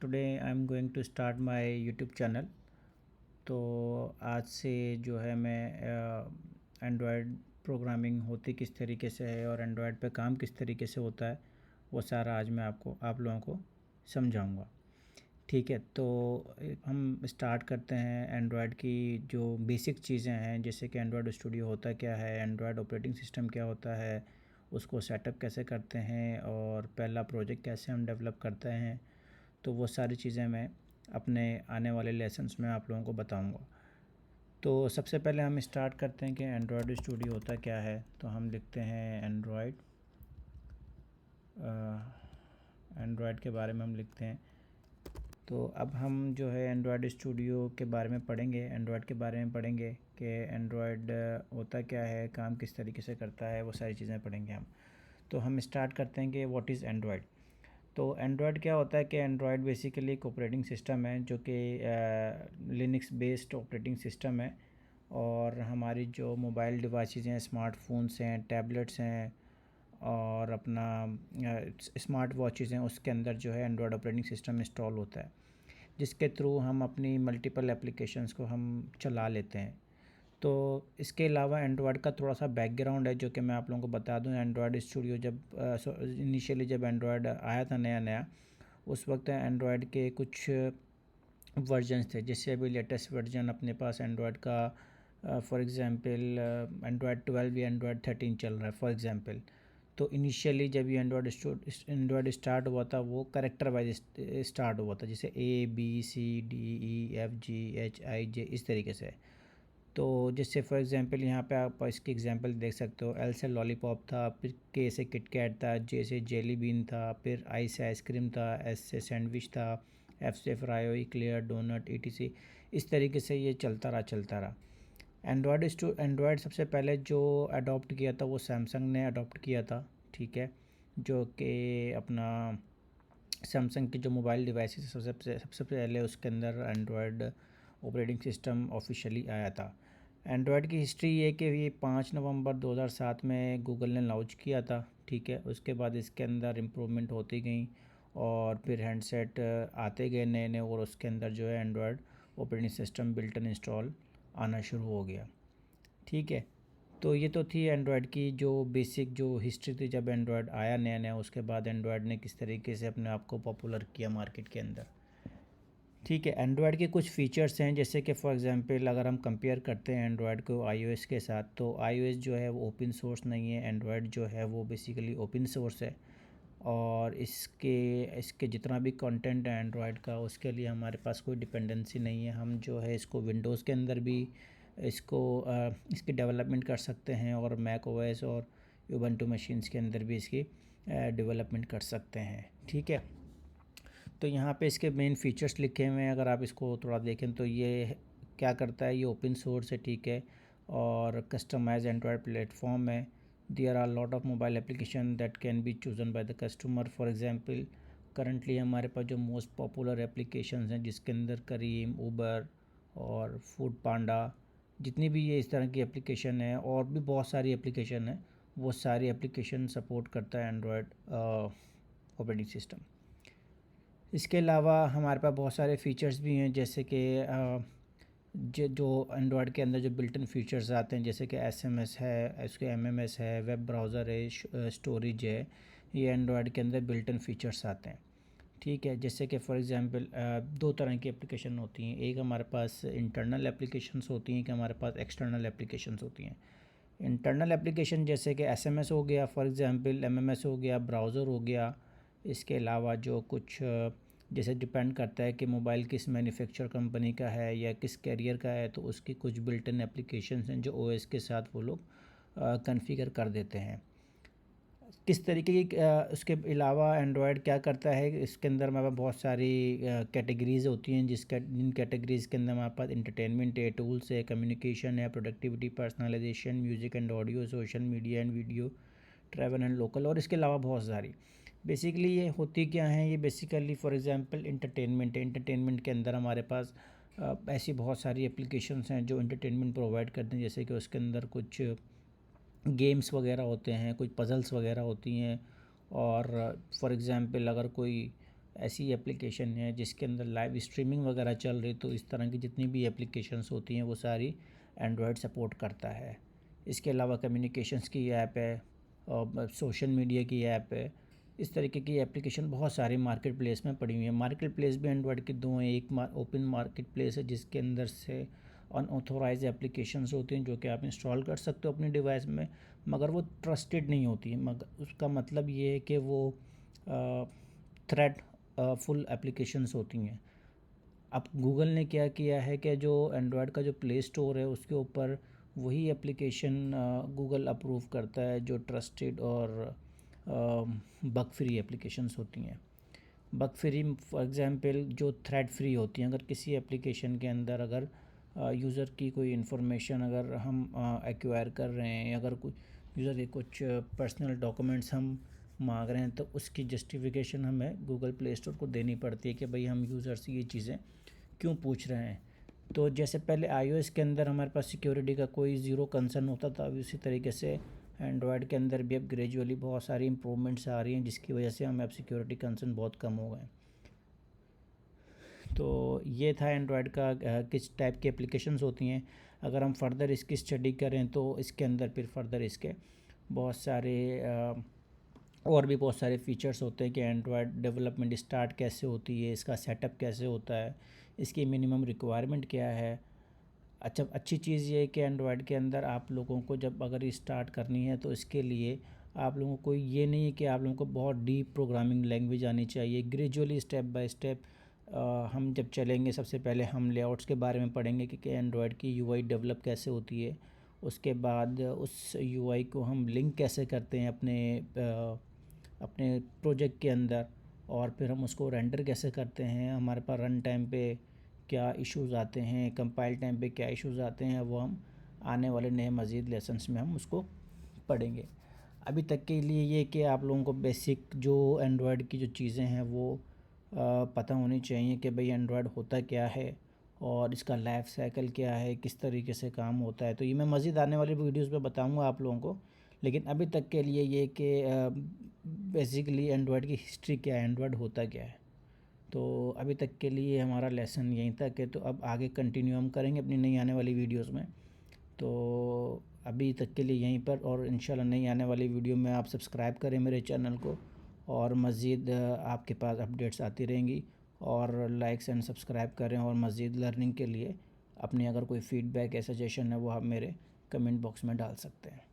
Today I am going to start my YouTube channel. तो आज से जो है मैं एंड्रॉयड प्रोग्रामिंग होती किस तरीके से है और एंड्रॉयड पे काम किस तरीके से होता है वो सारा आज मैं आप लोगों को समझाऊंगा। ठीक है, तो हम स्टार्ट करते हैं। एंड्रॉयड की जो बेसिक चीज़ें हैं, जैसे कि एंड्रॉयड स्टूडियो होता क्या है, एंड्रॉयड ऑपरेटिंग सिस्टम क्या होता है, उसको सेटअप कैसे करते हैं और पहला प्रोजेक्ट कैसे हम डेवलप करते हैं, तो वो सारी चीज़ें मैं अपने आने वाले लेसन्स में आप लोगों को बताऊंगा। तो सबसे पहले हम स्टार्ट करते हैं कि एंड्रॉयड स्टूडियो होता क्या है। तो हम लिखते हैं एंड्रॉयड के बारे में हम लिखते हैं। तो अब हम जो है एंड्रॉयड स्टूडियो के बारे में पढ़ेंगे, एंड्रॉयड के बारे में पढ़ेंगे कि एंड्रॉयड होता क्या है, काम किस तरीके से करता है, वो सारी चीज़ें पढ़ेंगे हम। तो हम स्टार्ट करते हैं कि व्हाट इज़ एंड्रॉयड। तो एंड्रॉयड क्या होता है कि एंड्रॉयड बेसिकली एक ऑपरेटिंग सिस्टम है जो कि लिनक्स बेस्ड ऑपरेटिंग सिस्टम है। और हमारी जो मोबाइल डिवाइसेस हैं, स्मार्टफोन्स हैं, टैबलेट्स हैं और अपना स्मार्ट वॉचेस हैं, उसके अंदर जो है एंड्रॉयड ऑपरेटिंग सिस्टम इंस्टॉल होता है, जिसके थ्रू हम अपनी मल्टीपल एप्लीकेशंस को हम चला लेते हैं। तो इसके अलावा एंड्रॉयड का थोड़ा सा बैकग्राउंड है जो कि मैं आप लोगों को बता दूं। एंड्रॉयड स्टूडियो जब इनिशियली जब एंड्रॉयड आया था नया नया, उस वक्त एंड्रॉयड के कुछ वर्जन्स थे। जैसे अभी लेटेस्ट वर्जन अपने पास एंड्रॉयड का फॉर एग्ज़ाम्पल एंड्रॉयड 12 या एंड्रॉयड 13 चल रहा है फॉर एग्ज़ाम्पल। तो इनिशियली जब ये एंड्रॉयड स्टार्ट हुआ था, वो करेक्टर वाइज स्टार्ट हुआ था, जैसे ABCDEFGHIJ इस तरीके से। तो जैसे फॉर एग्ज़ाम्पल यहाँ पे आप इसकी एग्ज़ाम्पल देख सकते हो। एल से लॉलीपॉप था, फिर के से किटकैट था, जे से जेली बीन था, फिर आई से आइसक्रीम था, एस से सैंडविच था, एफ से फ्राई, क्लियर, डोनट, ETC। इस तरीके से ये चलता रहा। एंड्रॉयड सबसे पहले जो अडॉप्ट किया था वो सैमसंग ने अडॉप्ट किया था। ठीक है, जो कि अपना सैमसंग की जो मोबाइल डिवाइसेस सबसे पहले उसके अंदर एंड्रॉयड ऑपरेटिंग सिस्टम ऑफिशियली आया था। एंड्रॉयड की हिस्ट्री ये कि ये 5 नवंबर 2007 में गूगल ने लॉन्च किया था। ठीक है, उसके बाद इसके अंदर इम्प्रूवमेंट होती गई और फिर हैंडसेट आते गए नए नए, और उसके अंदर जो है Android operating system built in install आना शुरू हो गया। ठीक है, तो ये तो थी एंड्रॉयड की जो बेसिक जो हिस्ट्री थी जब एंड्रॉयड आया नया नया, उसके बाद एंड्रॉयड ने किस तरीके से अपने आप को पॉपुलर किया मार्केट के अंदर। ठीक है, एंड्रॉयड के कुछ फ़ीचर्स हैं, जैसे कि फॉर एग्जांपल अगर हम कंपेयर करते हैं एंड्रॉयड को iOS के साथ, तो iOS जो है वो ओपन सोर्स नहीं है, एंड्रॉयड जो है वो बेसिकली ओपन सोर्स है। और इसके इसके जितना भी कंटेंट है एंड्रॉयड का, उसके लिए हमारे पास कोई डिपेंडेंसी नहीं है। हम जो है इसको विंडोज़ के अंदर भी इसकी डेवलपमेंट कर सकते हैं और मैक ओएस और उबंटू मशीन्स के अंदर भी इसकी डेवलपमेंट कर सकते हैं। ठीक है, तो यहाँ पे इसके मेन फीचर्स लिखे हुए हैं। अगर आप इसको थोड़ा देखें तो ये क्या करता है, ये ओपन सोर्स है। ठीक है, और कस्टमाइज एंड्रॉयड प्लेटफॉर्म है। There are lot of mobile application that can be chosen by the customer. For example currently हमारे पास जो मोस्ट पॉपुलर एप्लीकेशंस हैं, जिसके अंदर करीम, उबर और फूड पांडा, जितनी भी ये इस तरह की एप्लीकेशन है और भी बहुत सारी एप्लीकेशन है, वो सारी एप्लीकेशन सपोर्ट करता है एंड्रॉयड ऑपरेटिंग सिस्टम। इसके अलावा हमारे पास बहुत सारे फ़ीचर्स भी हैं, जैसे कि जो एंड्रॉयड के अंदर जो बिल्ट इन फीचर्स आते हैं, जैसे कि SMS है, इसके MMS है, वेब ब्राउज़र है, स्टोरेज है, ये एंड्रॉयड के अंदर बिल्ट इन फीचर्स आते हैं। ठीक है, जैसे कि फॉर एग्जांपल दो तरह की एप्लीकेशन होती हैं। एक हमारे पास इंटरनल एप्लीकेशंस होती हैं, कि हमारे पास एक्सटर्नल एप्लीकेशंस होती हैं। इंटरनल एप्लीकेशन जैसे कि SMS हो गया, फॉर एग्जांपल MMS हो गया, ब्राउज़र हो गया। इसके अलावा जो कुछ जैसे डिपेंड करता है कि मोबाइल किस मैन्युफैक्चर कंपनी का है या किस कैरियर का है, तो उसकी कुछ बिल्ट इन एप्लीकेशंस हैं जो OS के साथ वो लोग कॉन्फ़िगर कर देते हैं। किस तरीके की उसके अलावा एंड्रॉयड क्या करता है, इसके अंदर हमारे पास बहुत सारी कैटेगरीज़ होती हैं, जिन कैटेगरीज़ के अंदर हमारे पास इंटरटेनमेंट है, टूल्स है, कम्युनिकेशन है, productivity, personalisation, music and audio, social media and video, travel and local, और इसके अलावा बहुत सारी। बेसिकली ये होती क्या है, ये बेसिकली फॉर एग्जांपल इंटरटेनमेंट है। इंटरटेनमेंट के अंदर हमारे पास ऐसी बहुत सारी एप्लीकेशंस हैं जो इंटरटेनमेंट प्रोवाइड करते हैं, जैसे कि उसके अंदर कुछ गेम्स वगैरह होते हैं, कुछ पज़ल्स वगैरह होती हैं। और फॉर एग्ज़ाम्पल अगर कोई ऐसी एप्लीकेशन है जिसके अंदर लाइव स्ट्रीमिंग वगैरह चल रही, तो इस तरह की जितनी भी एप्लीकेशंस होती हैं वो सारी एंड्रॉयड सपोर्ट करता है। इसके अलावा कम्युनिकेशंस की ऐप है और सोशल मीडिया की ऐप है। इस तरीके की एप्लीकेशन बहुत सारी मार्केट प्लेस में पड़ी हुई है। मार्केट प्लेस भी एंड्रॉयड के दो हैं, एक ओपन मार्केट प्लेस है जिसके अंदर से अनऑथोराइज एप्लीकेशंस होती हैं जो कि आप इंस्टॉल कर सकते हो अपनी डिवाइस में, मगर वो ट्रस्टेड नहीं होती है। मगर उसका मतलब ये है कि वो थ्रेट फुल एप्लीकेशंस होती हैं। अब गूगल ने क्या किया है कि जो एंड्रॉयड का जो प्ले स्टोर है उसके ऊपर वही एप्लीकेशन गूगल अप्रूव करता है जो ट्रस्टेड और बग फ्री एप्लीकेशंस होती हैं। बग फ्री फॉर एग्जांपल जो थ्रेड फ्री होती हैं। अगर किसी एप्लीकेशन के अंदर अगर यूज़र की कोई इन्फॉर्मेशन अगर हम एक्वायर कर रहे हैं, या अगर कुछ यूज़र के कुछ पर्सनल डॉक्यूमेंट्स हम मांग रहे हैं, तो उसकी जस्टिफिकेशन हमें गूगल प्ले स्टोर को देनी पड़ती है कि भाई हम यूज़र से ये चीज़ें क्यों पूछ रहे हैं। तो जैसे पहले iOS के अंदर हमारे पास सिक्योरिटी का कोई ज़ीरो कंसर्न होता था, अभी उसी तरीके से एंड्रॉयड के अंदर भी अब ग्रेजुअली बहुत सारी इंप्रूवमेंट्स आ रही हैं जिसकी वजह से हमें अब सिक्योरिटी कंसर्न बहुत कम हो गए। तो ये था एंड्रॉयड का किस टाइप की एप्लीकेशंस होती हैं। अगर हम फर्दर इसकी स्टडी करें तो इसके अंदर फिर फर्दर इसके बहुत सारे और भी बहुत सारे फीचर्स होते हैं कि एंड्रॉयड डेवलपमेंट स्टार्ट कैसे होती है, इसका सेटअप कैसे होता है, इसकी मिनिमम रिक्वायरमेंट क्या है। अच्छा, अच्छी चीज़ ये है कि एंड्रॉयड के अंदर आप लोगों को जब अगर ये स्टार्ट करनी है तो इसके लिए आप लोगों को ये नहीं है कि आप लोगों को बहुत डीप प्रोग्रामिंग लैंग्वेज आनी चाहिए। ग्रेजुअली स्टेप बाय स्टेप हम जब चलेंगे, सबसे पहले हम लेआउट्स के बारे में पढ़ेंगे कि एंड्रॉयड की यूआई डेवलप कैसे होती है। उसके बाद उस यूआई को हम लिंक कैसे करते हैं अपने प्रोजेक्ट के अंदर, और फिर हम उसको रेंडर कैसे करते हैं, हमारे पास रन टाइम पे क्या इश्यूज़ आते हैं, कंपाइल टाइम पे क्या इश्यूज़ आते हैं, वो हम आने वाले नए मज़ीद लेसन्स में हम उसको पढ़ेंगे। अभी तक के लिए ये कि आप लोगों को बेसिक जो एंड्रॉयड की जो चीज़ें हैं वो पता होनी चाहिए कि भाई एंड्रॉयड होता क्या है और इसका लाइफ साइकिल क्या है, किस तरीके से काम होता है। तो ये मैं मज़ीद आने वाली वीडियोस में बताऊंगा आप लोगों को, लेकिन अभी तक के लिए ये कि बेसिकली एंड्रॉयड की हिस्ट्री क्या है, एंड्रॉयड होता क्या है। तो अभी तक के लिए हमारा लेसन यहीं तक है, तो अब आगे कंटिन्यू हम करेंगे अपनी नई आने वाली वीडियोस में। तो अभी तक के लिए यहीं पर, और इंशाल्लाह नई आने वाली वीडियो में आप सब्सक्राइब करें मेरे चैनल को, और मज़ीद आपके पास अपडेट्स आती रहेंगी। और लाइक्स एंड सब्सक्राइब करें, और मज़ीद लर्निंग के लिए अपनी अगर कोई फ़ीडबैक या सजेशन है वो आप मेरे कमेंट बॉक्स में डाल सकते हैं।